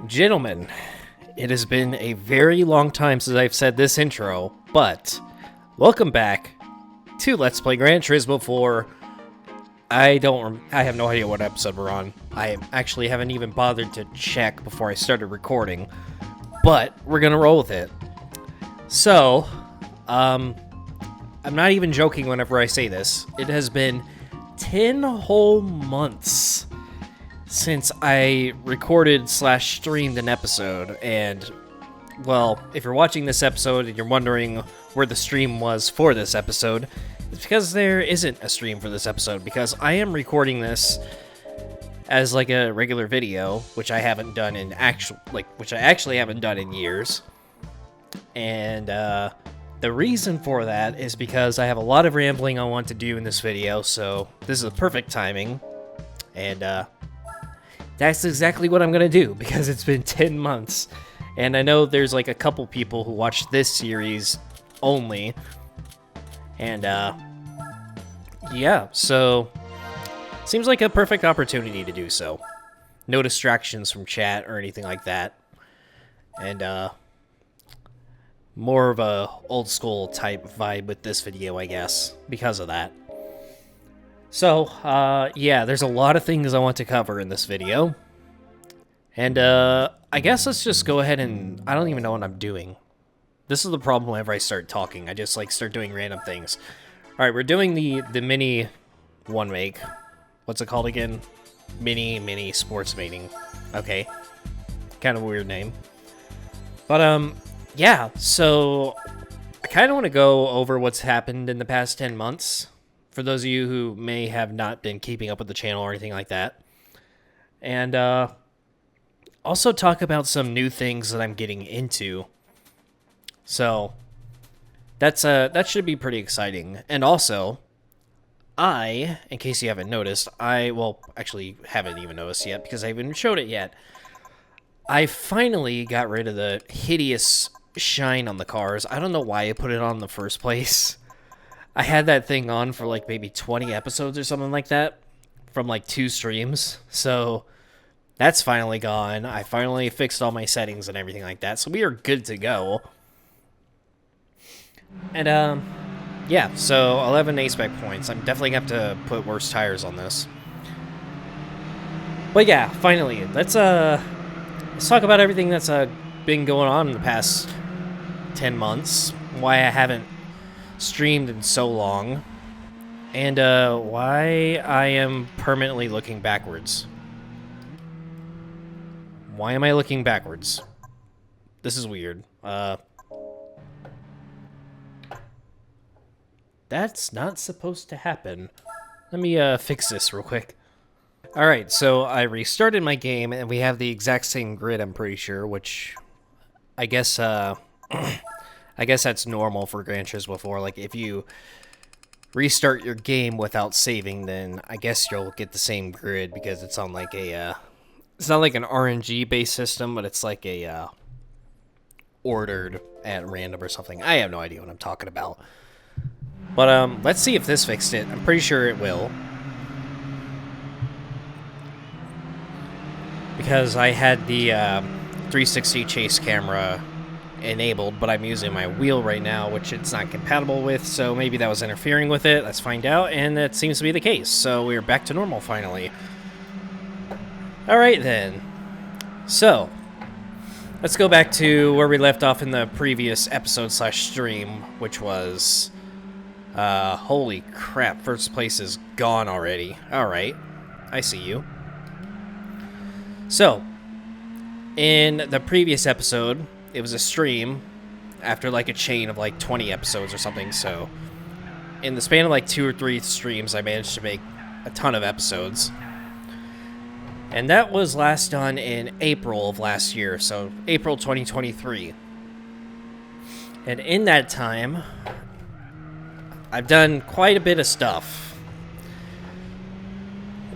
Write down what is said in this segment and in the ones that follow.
Gentlemen, it has been a very long time since I've said this intro, but welcome back to Let's Play Gran Turismo 4. I have no idea what episode we're on. I actually haven't even bothered to check before I started recording, but we're gonna roll with it. So, I'm not even joking whenever I say this. It has been 10 whole months since I recorded / streamed an episode, and, well, if you're watching this episode and you're wondering where the stream was for this episode, it's because there isn't a stream for this episode, because I am recording this as like a regular video, which I haven't done in which I actually haven't done in years. And the reason for that is because I have a lot of rambling I want to do in this video, so this is the perfect timing. And that's exactly what I'm gonna do, because it's been 10 months. And I know there's like a couple people who watch this series only. And yeah, so seems like a perfect opportunity to do so. No distractions from chat or anything like that. And more of a old school type vibe with this video, I guess, because of that. So, yeah, there's a lot of things I want to cover in this video. And, I guess let's just go ahead and... I don't even know what I'm doing. This is the problem whenever I start talking. I just, like, start doing random things. Alright, we're doing the mini one make. What's it called again? Mini sports meeting. Okay. Kind of a weird name. But, yeah, so... I kind of want to go over what's happened in the past 10 months. For those of you who may have not been keeping up with the channel or anything like that. And, also talk about some new things that I'm getting into. So, that should be pretty exciting. And also, in case you haven't noticed, well, actually haven't even noticed yet because I haven't showed it yet. I finally got rid of the hideous shine on the cars. I don't know why I put it on in the first place. I had that thing on for like maybe 20 episodes or something like that from like 2 streams. So that's finally gone. I finally fixed all my settings and everything like that. So we are good to go. And yeah, so 11 A-spec points. I'm definitely going to have to put worse tires on this. But yeah, finally, let's talk about everything that's been going on in the past 10 months. Why I haven't streamed in so long, and why I am permanently looking backwards. Why am I looking backwards? This is weird. That's not supposed to happen. Let me fix this real quick. Alright, so I restarted my game, and we have the exact same grid, I'm pretty sure, which I guess I guess that's normal for Gran Turismo 4. Like, if you restart your game without saving, then I guess you'll get the same grid, because it's on like a, it's not like an RNG-based system, but it's like a, ordered at random or something. I have no idea what I'm talking about. But, let's see if this fixed it. I'm pretty sure it will. Because I had the, 360 chase camera enabled, but I'm using my wheel right now, which it's not compatible with, so maybe that was interfering with it. Let's find out, and that seems to be the case. So we're back to normal finally. Alright then. So, let's go back to where we left off in the previous episode / stream, which was... holy crap, first place is gone already. Alright, I see you. So, in the previous episode, it was a stream after like a chain of like 20 episodes or something, so in the span of like 2 or 3 streams I managed to make a ton of episodes. And that was last done in April of last year, so April 2023. And in that time, I've done quite a bit of stuff.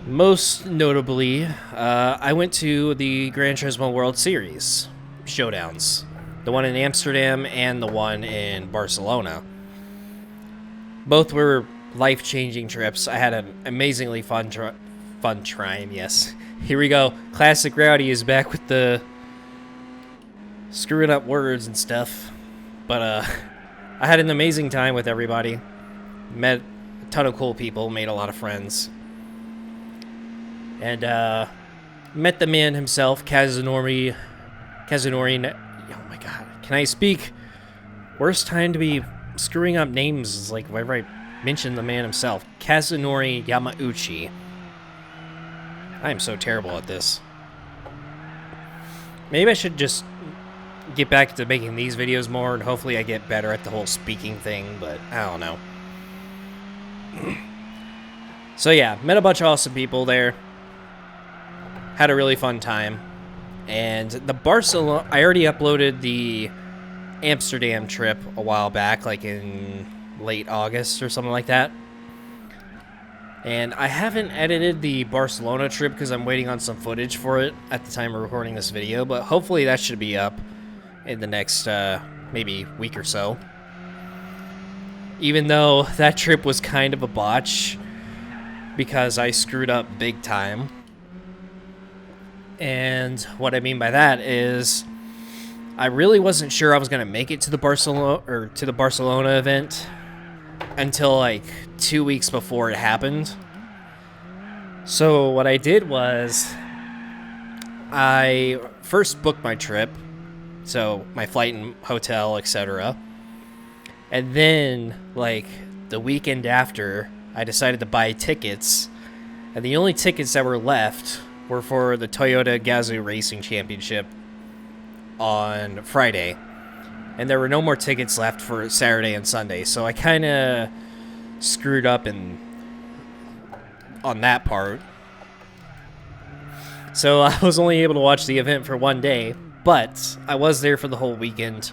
Most notably, I went to the Gran Turismo World Series showdowns. The one in Amsterdam and the one in Barcelona. Both were life-changing trips. I had an amazingly fun time, yes. Here we go. Classic Rowdy is back with the screwing up words and stuff. But I had an amazing time with everybody. Met a ton of cool people, made a lot of friends. And met the man himself, Kazunori. Oh my god, can I speak? Worst time to be screwing up names is like whenever I mention the man himself. Kazunori Yamauchi. I am so terrible at this. Maybe I should just get back to making these videos more, and hopefully I get better at the whole speaking thing, but I don't know. So yeah, met a bunch of awesome people there. Had a really fun time. And the Barcelona, I already uploaded the Amsterdam trip a while back, like in late August or something like that. And I haven't edited the Barcelona trip because I'm waiting on some footage for it at the time of recording this video, but hopefully that should be up in the next maybe week or so. Even though that trip was kind of a botch because I screwed up big time. And what I mean by that is I really wasn't sure I was going to make it to the Barcelona event until like 2 weeks before it happened. So what I did was I first booked my trip, so my flight and hotel, etc. And then like the weekend after, I decided to buy tickets, and the only tickets that were left were for the Toyota Gazoo Racing Championship on Friday. And there were no more tickets left for Saturday and Sunday, so I kind of screwed up on that part. So I was only able to watch the event for one day, but I was there for the whole weekend,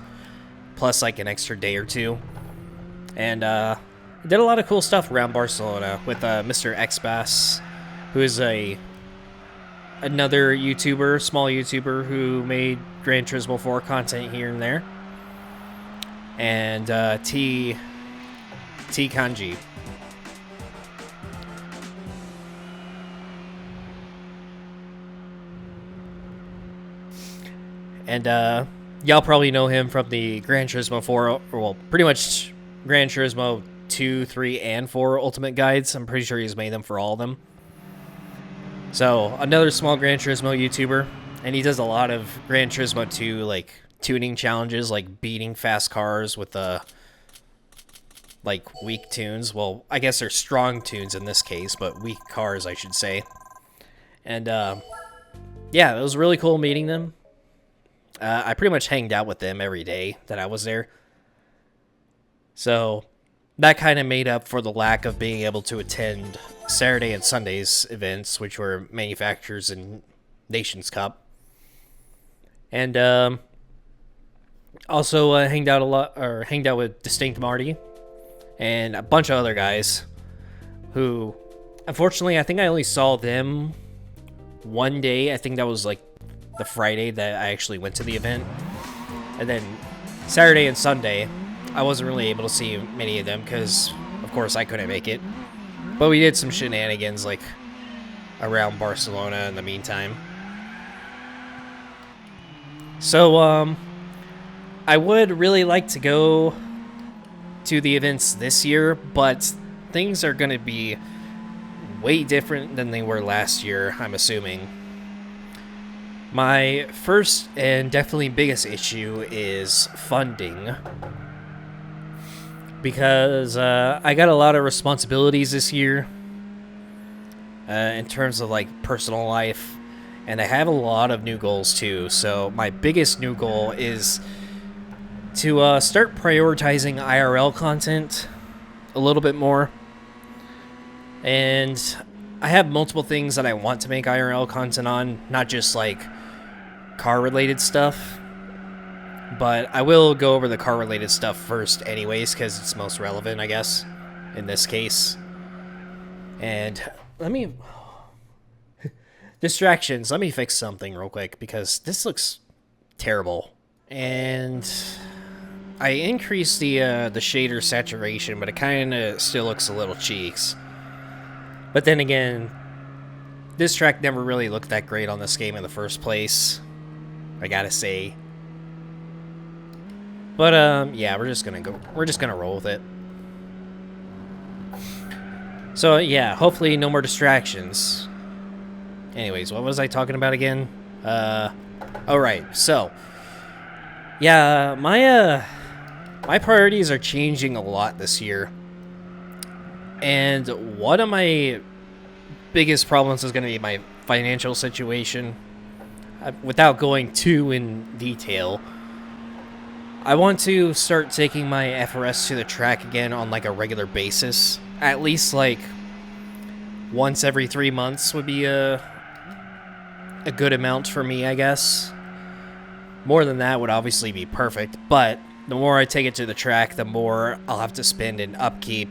plus like an extra day or two. And did a lot of cool stuff around Barcelona with Mr. Xbass, who is another YouTuber, small YouTuber, who made Gran Turismo 4 content here and there. And T Kanji. And y'all probably know him from the Gran Turismo 4, well, pretty much Gran Turismo 2, 3, and 4 Ultimate Guides. I'm pretty sure he's made them for all of them. So, another small Gran Turismo YouTuber, and he does a lot of Gran Turismo 2, like, tuning challenges, like beating fast cars with like weak tunes. Well, I guess they're strong tunes in this case, but weak cars, I should say. And yeah, it was really cool meeting them. I pretty much hanged out with them every day that I was there. So that kind of made up for the lack of being able to attend Saturday and Sunday's events, which were Manufacturers and Nations Cup. And also hanged out with Distinct Marty and a bunch of other guys who, unfortunately, I think I only saw them one day. I think that was like the Friday that I actually went to the event. And then Saturday and Sunday, I wasn't really able to see many of them because, of course, I couldn't make it. But we did some shenanigans like around Barcelona in the meantime. So, I would really like to go to the events this year, but things are going to be way different than they were last year, I'm assuming. My first and definitely biggest issue is funding. Because I got a lot of responsibilities this year in terms of like personal life, and I have a lot of new goals too. So my biggest new goal is to start prioritizing IRL content a little bit more. And I have multiple things that I want to make IRL content on, not just like car-related stuff. But I will go over the car-related stuff first anyways, because it's most relevant, I guess, in this case. And let me... Distractions. Let me fix something real quick, because this looks terrible. And I increased the shader saturation, but it kind of still looks a little cheeks. But then again, this track never really looked that great on this game in the first place, I gotta say. But yeah, we're just gonna roll with it. So yeah, hopefully no more distractions. Anyways, what was I talking about again? Alright, so yeah, my priorities are changing a lot this year. And one of my biggest problems is going to be my financial situation. Without going too in detail, I want to start taking my FRS to the track again on like a regular basis. At least like once every 3 months would be a good amount for me, I guess. More than that would obviously be perfect, but the more I take it to the track, the more I'll have to spend in upkeep,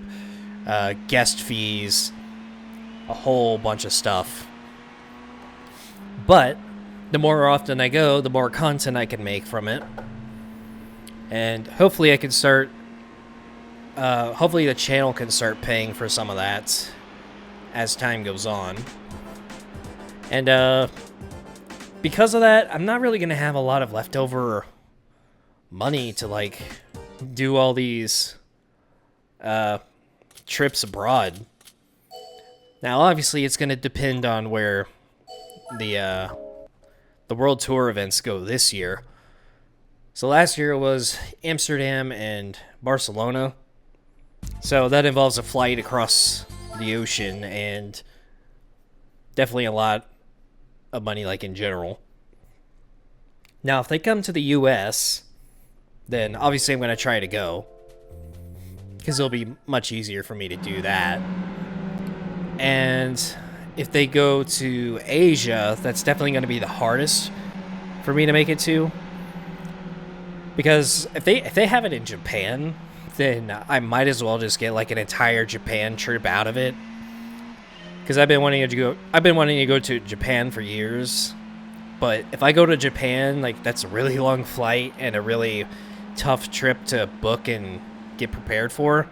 guest fees, a whole bunch of stuff. But the more often I go, the more content I can make from it. And hopefully I can start, hopefully the channel can start paying for some of that as time goes on. And because of that, I'm not really going to have a lot of leftover money to like do all these trips abroad. Now, obviously, it's going to depend on where the World Tour events go this year. So last year it was Amsterdam and Barcelona. So that involves a flight across the ocean and definitely a lot of money, like in general. Now, if they come to the US, then obviously I'm going to try to go, because it'll be much easier for me to do that. And if they go to Asia, that's definitely going to be the hardest for me to make it to. Because if they have it in Japan, then I might as well just get like an entire Japan trip out of it. Because I've been wanting to go to Japan for years. But if I go to Japan, like that's a really long flight and a really tough trip to book and get prepared for.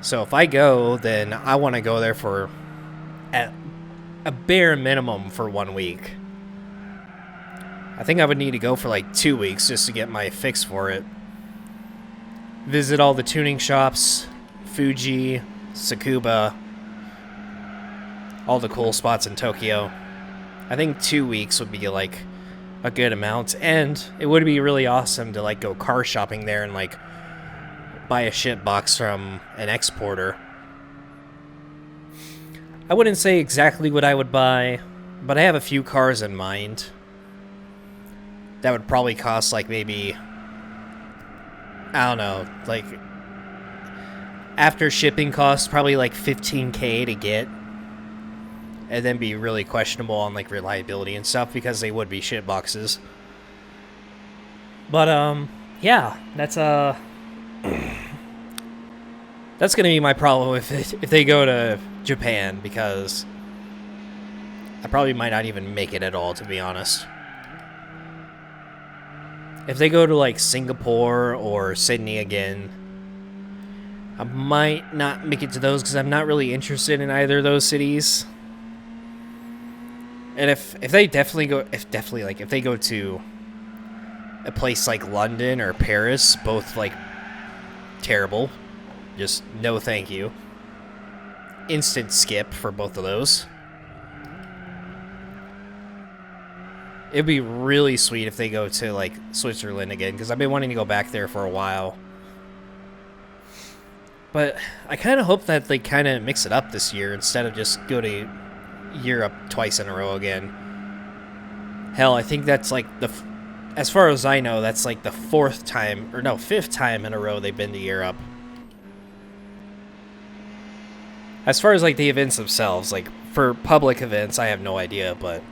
So if I go, then I want to go there for at a bare minimum for 1 week. I think I would need to go for like 2 weeks just to get my fix for it. Visit all the tuning shops, Fuji, Tsukuba, all the cool spots in Tokyo. I think 2 weeks would be like a good amount, and it would be really awesome to like go car shopping there and like buy a shit box from an exporter. I wouldn't say exactly what I would buy, but I have a few cars in mind that would probably cost like maybe, I don't know, like after shipping costs probably like $15K to get, and then be really questionable on like reliability and stuff because they would be shit boxes. But yeah, that's gonna be my problem if they go to Japan, because I probably might not even make it at all, to be honest. If they go to like Singapore or Sydney again, I might not make it to those because I'm not really interested in either of those cities. And if they definitely go, if they go to a place like London or Paris, both like terrible, just no thank you. Instant skip for both of those. It'd be really sweet if they go to like Switzerland again, because I've been wanting to go back there for a while. But I kind of hope that they kind of mix it up this year instead of just go to Europe twice in a row again. Hell, I think that's like as far as I know, that's like the fifth time in a row they've been to Europe. As far as like the events themselves, like for public events, I have no idea, but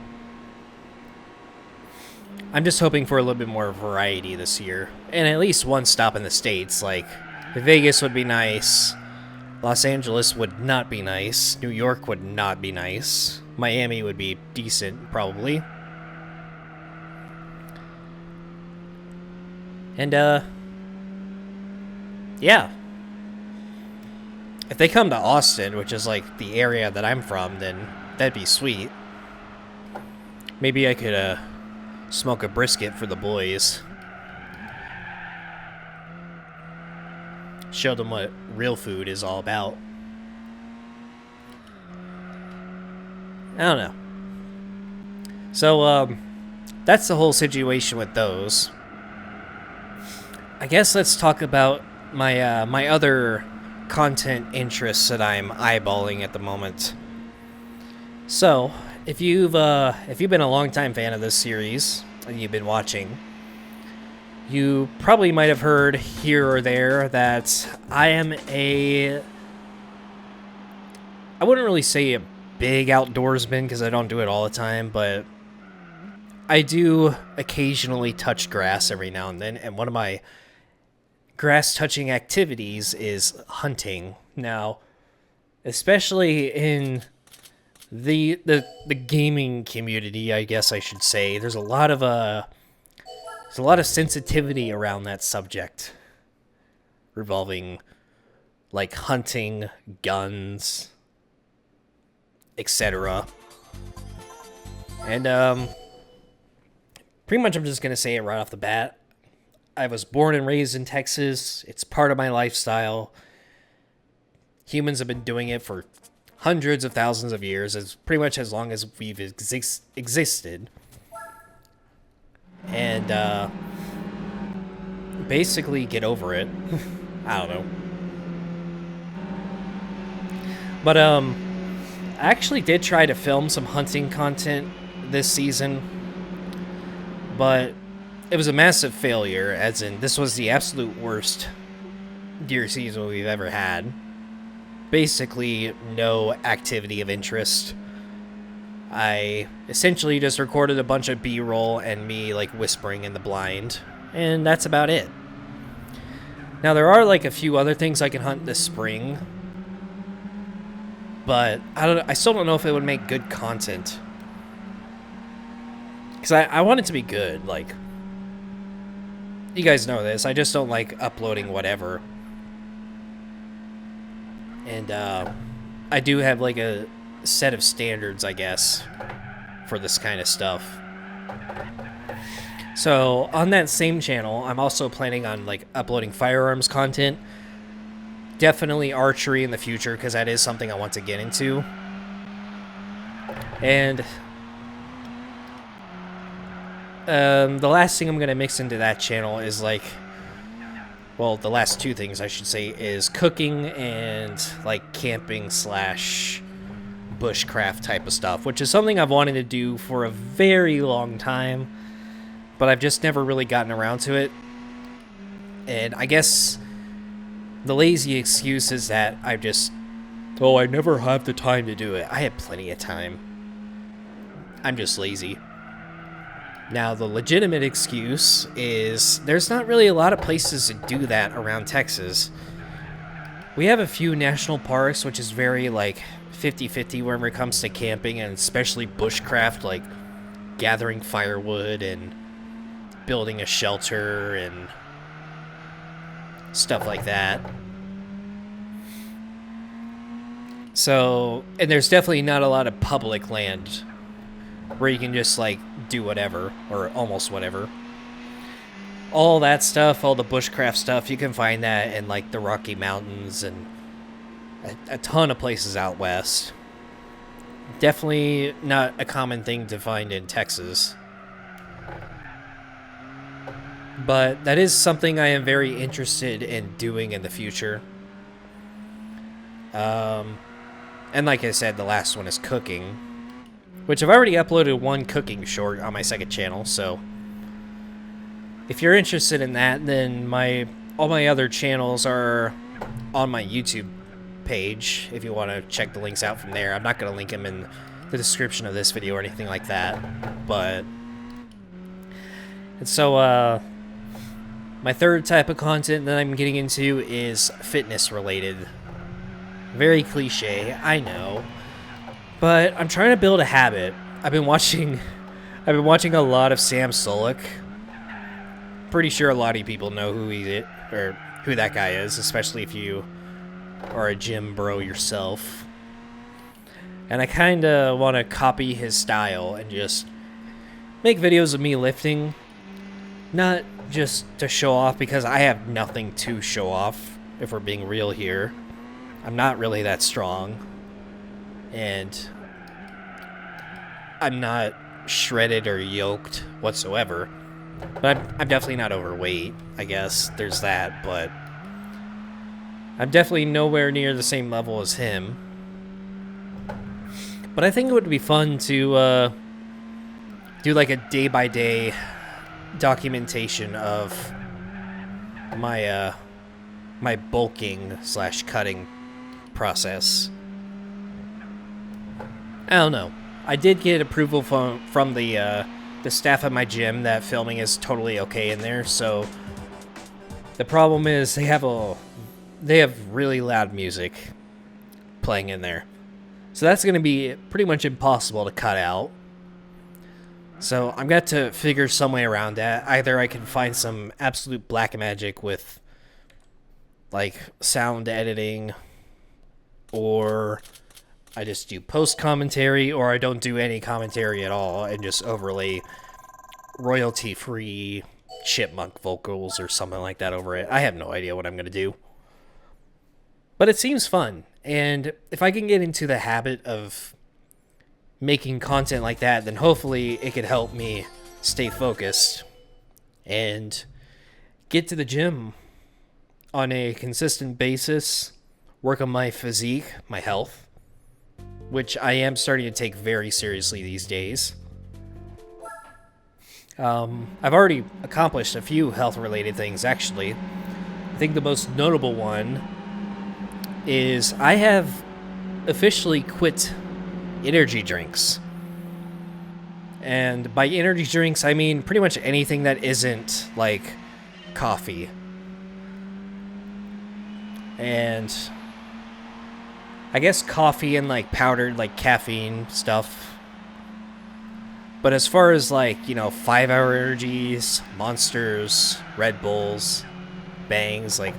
I'm just hoping for a little bit more variety this year. And at least one stop in the States. Like, Vegas would be nice. Los Angeles would not be nice. New York would not be nice. Miami would be decent, probably. And, yeah. If they come to Austin, which is, like, the area that I'm from, then that'd be sweet. Maybe I could, smoke a brisket for the boys. show them what real food is all about. I don't know. So, that's the whole situation with those. I guess let's talk about my my other content interests that I'm eyeballing at the moment. So, if you've been a longtime fan of this series and you've been watching, you probably might have heard here or there that I wouldn't really say a big outdoorsman because I don't do it all the time, but I do occasionally touch grass every now and then, and one of my grass touching activities is hunting. Now, especially in the gaming community, I guess I should say, there's a lot of sensitivity around that subject revolving like hunting, guns, etc. And pretty much I'm just gonna say it right off the bat. I was born and raised in Texas. It's part of my lifestyle. Humans have been doing it for hundreds of thousands of years, as pretty much as long as we've existed. And basically get over it. I don't know. But I actually did try to film some hunting content this season, but it was a massive failure, as in this was the absolute worst deer season we've ever had. Basically, no activity of interest. I essentially just recorded a bunch of B-roll and me like whispering in the blind, and that's about it. Now there are like a few other things I can hunt this spring, but I still don't know if it would make good content. Because I want it to be good, like, you guys know this, I just don't like uploading whatever. And I do have like a set of standards, I guess, for this kind of stuff. So on that same channel, I'm also planning on like uploading firearms content. Definitely archery in the future, because that is something I want to get into. And the last thing I'm going to mix into that channel is like, well, the last two things I should say is cooking and like camping / bushcraft type of stuff, which is something I've wanted to do for a very long time, but I've just never really gotten around to it. And I guess the lazy excuse is that I never have the time to do it. I have plenty of time. I'm just lazy. Now, the legitimate excuse is there's not really a lot of places to do that around Texas. We have a few national parks, which is very, like, 50-50 whenever it comes to camping, and especially bushcraft, like gathering firewood and building a shelter and stuff like that. So, and there's definitely not a lot of public land where you can just, like, do whatever, or almost whatever. All that stuff, all the bushcraft stuff, you can find that in, like, the Rocky Mountains and a ton of places out west. Definitely not a common thing to find in Texas. But that is something I am very interested in doing in the future. And like I said, the last one is cooking, which I've already uploaded one cooking short on my second channel, so if you're interested in that, then all my other channels are on my YouTube page, if you want to check the links out from there. I'm not going to link them in the description of this video or anything like that, but... And so, my third type of content that I'm getting into is fitness-related. Very cliche, I know. But I'm trying to build a habit. I've been watching a lot of Sam Sulek. Pretty sure a lot of people know who he is, or who that guy is, especially if you are a gym bro yourself. And I kind of want to copy his style and just make videos of me lifting. Not just to show off, because I have nothing to show off. if we're being real here. I'm not really that strong. And I'm not shredded or yoked whatsoever. But I'm definitely not overweight, I guess. There's that, but I'm definitely nowhere near the same level as him. But I think it would be fun to do like a day-by-day documentation of my my bulking / cutting process. I don't know. I did get approval from the staff at my gym that filming is totally okay in there. So the problem is they have really loud music playing in there. So that's going to be pretty much impossible to cut out. So I'm going to have to figure some way around that. Either I can find some absolute black magic with like sound editing, or I just do post commentary, or I don't do any commentary at all and just overlay royalty-free chipmunk vocals or something like that over it. I have no idea what I'm going to do. But it seems fun. And if I can get into the habit of making content like that, then hopefully it could help me stay focused and get to the gym on a consistent basis, work on my physique, my health, which I am starting to take very seriously these days. I've already accomplished a few health-related things, actually. I think the most notable one is I have officially quit energy drinks. And by energy drinks, I mean pretty much anything that isn't, like, coffee. And I guess coffee and, like, powdered, like, caffeine stuff. But as far as, like, you know, 5-hour energies, Monsters, Red Bulls, Bangs, like,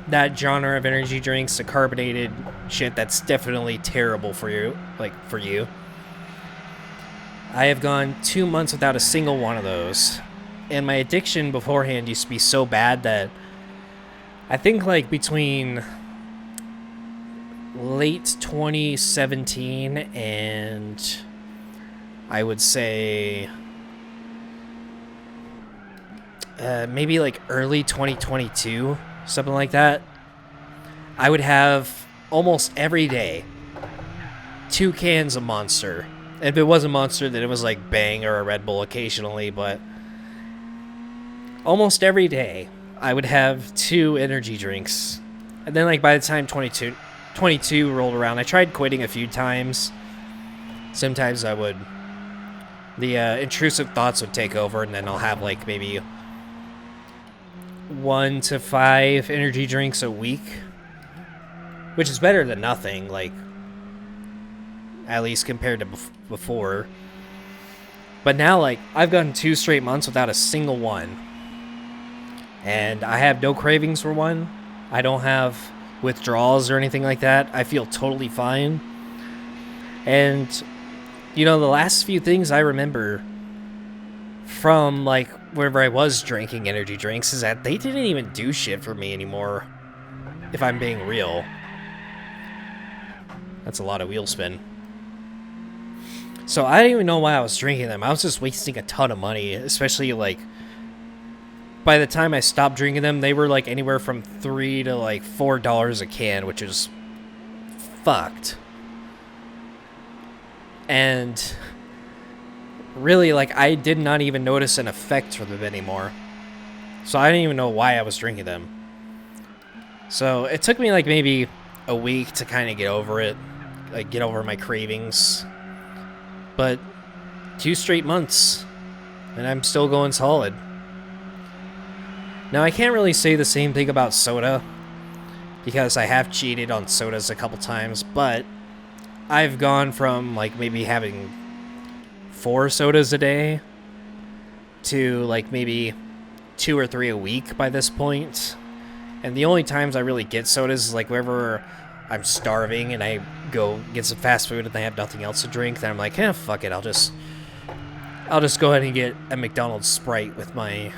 that genre of energy drinks, the carbonated shit that's definitely terrible for you, I have gone 2 months without a single one of those. And my addiction beforehand used to be so bad that I think, like, between late 2017 and I would say maybe like early 2022, something like that, I would have almost every day 2 cans of Monster. And if it wasn't Monster, then it was like Bang or a Red Bull occasionally, but almost every day I would have 2 energy drinks. And then, like, by the time 22 rolled around, I tried quitting a few times. Sometimes I would, the intrusive thoughts would take over, and then I'll have like maybe 1 to 5 energy drinks a week, which is better than nothing, like, at least compared to before. But now, like, I've gone 2 straight months without a single one, and I have no cravings for one. I don't have withdrawals or anything like that. I feel totally fine. And, you know, the last few things I remember from, like, wherever I was drinking energy drinks is that they didn't even do shit for me anymore, if I'm being real. That's a lot of wheel spin. So I didn't even know why I was drinking them. I was just wasting a ton of money, especially, like, by the time I stopped drinking them, they were, like, anywhere from $3 to, like, $4 a can, which is fucked. And really, like, I did not even notice an effect for them anymore. So I didn't even know why I was drinking them. So it took me, like, maybe a week to kind of get over it, like, get over my cravings. But 2 straight months, and I'm still going solid. Now, I can't really say the same thing about soda, because I have cheated on sodas a couple times, but I've gone from, like, maybe having 4 sodas a day to, like, maybe 2 or 3 a week by this point. And the only times I really get sodas is, like, whenever I'm starving and I go get some fast food and I have nothing else to drink, then I'm like, fuck it, I'll just go ahead and get a McDonald's Sprite with my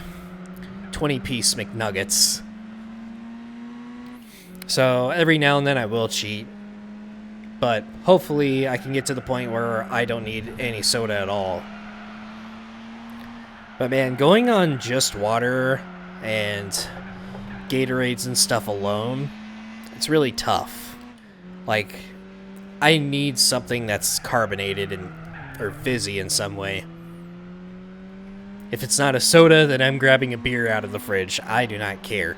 20-piece McNuggets. So every now and then I will cheat. But hopefully I can get to the point where I don't need any soda at all. But man, going on just water and Gatorades and stuff alone, it's really tough. Like, I need something that's carbonated or fizzy in some way. If it's not a soda, then I'm grabbing a beer out of the fridge. I do not care.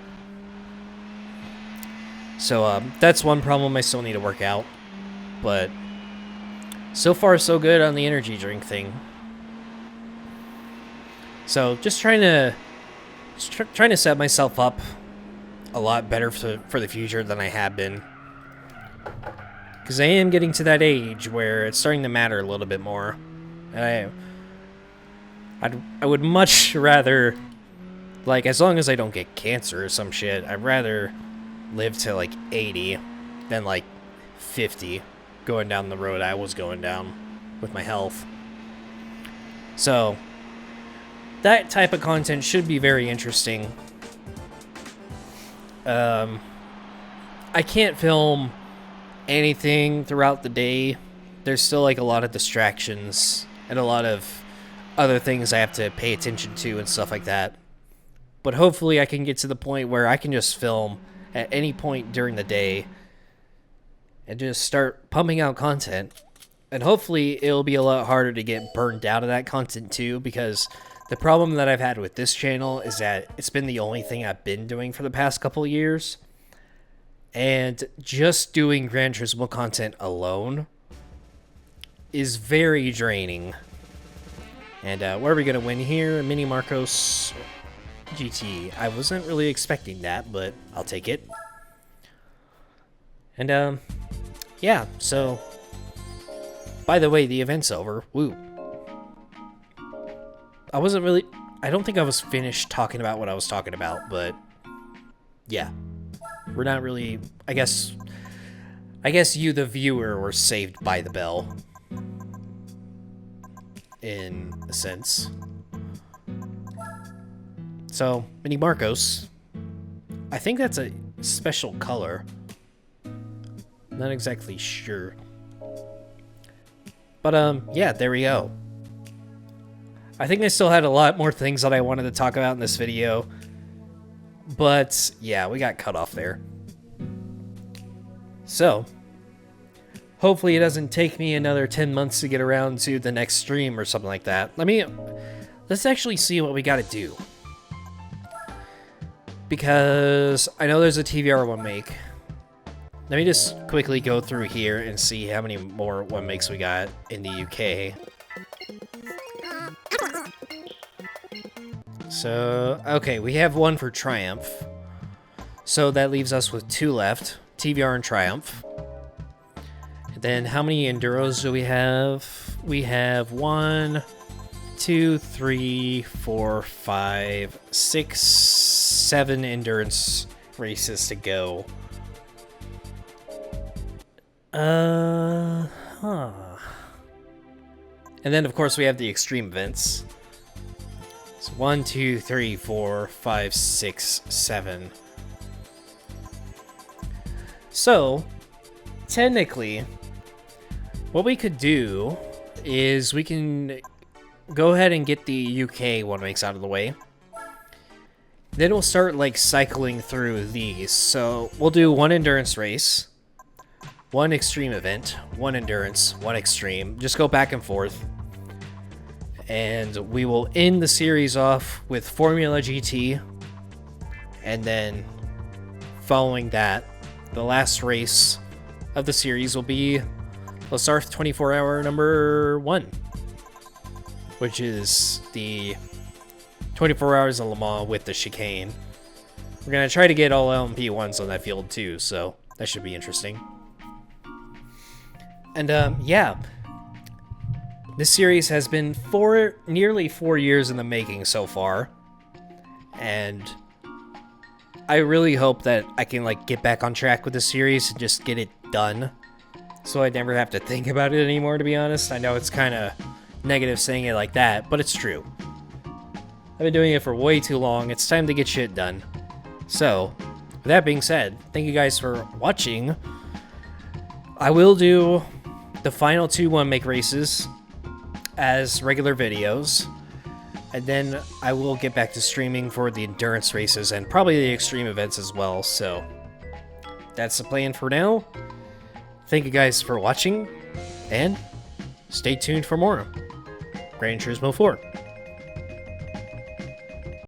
So that's one problem I still need to work out. But so far so good on the energy drink thing. So just trying to set myself up a lot better for the future than I have been. Because I am getting to that age where it's starting to matter a little bit more. And I would much rather, like, as long as I don't get cancer or some shit, I'd rather live to like 80 than like 50 going down the road I was going down with my health. So that type of content should be very interesting. I can't film anything throughout the day. There's still like a lot of distractions and a lot of other things I have to pay attention to and stuff like that. But hopefully I can get to the point where I can just film at any point during the day and just start pumping out content. And hopefully it'll be a lot harder to get burned out of that content too, because the problem that I've had with this channel is that it's been the only thing I've been doing for the past couple of years. And just doing Gran Turismo content alone is very draining. And what are we going to win here? Mini Marcos GT. I wasn't really expecting that, but I'll take it. And yeah, so by the way, the event's over. Woo. I don't think I was finished talking about what I was talking about, but yeah. We're not really, I guess you, the viewer, were saved by the bell. In a sense. So, Mini Marcos. I think that's a special color. Not exactly sure. But, yeah, there we go. I think I still had a lot more things that I wanted to talk about in this video. But, yeah, we got cut off there. So, hopefully it doesn't take me another 10 months to get around to the next stream or something like that. Let's actually see what we gotta do. Because I know there's a TVR one make. Let me just quickly go through here and see how many more one makes we got in the UK. So, okay, we have one for Triumph. So that leaves us with 2 left. TVR and Triumph. And then how many Enduros do we have? We have 1, 2, 3, 4, 5, 6, 7 endurance races to go. And then, of course, we have the extreme events. So 1, 2, 3, 4, 5, 6, 7. So, technically, what we could do is we can go ahead and get the UK one makes out of the way. Then we'll start, like, cycling through these. So, we'll do 1 endurance race, 1 extreme event, 1 endurance, 1 extreme. Just go back and forth. And we will end the series off with Formula GT. And then, following that, the last race of the series will be Lasarth 24-hour number 1. Which is the 24 hours of Le Mans with the chicane. We're going to try to get all LMP1s on that field too, so that should be interesting. And yeah, this series has been nearly 4 years in the making so far, and I really hope that I can like get back on track with the series and just get it done, so I never have to think about it anymore, to be honest. I know it's kind of negative saying it like that, but it's true. I've been doing it for way too long. It's time to get shit done. So, with that being said, thank you guys for watching. I will do the final 2 1-make races as regular videos, and then I will get back to streaming for the endurance races and probably the extreme events as well. So that's the plan for now. Thank you guys for watching, and stay tuned for more Gran Turismo 4.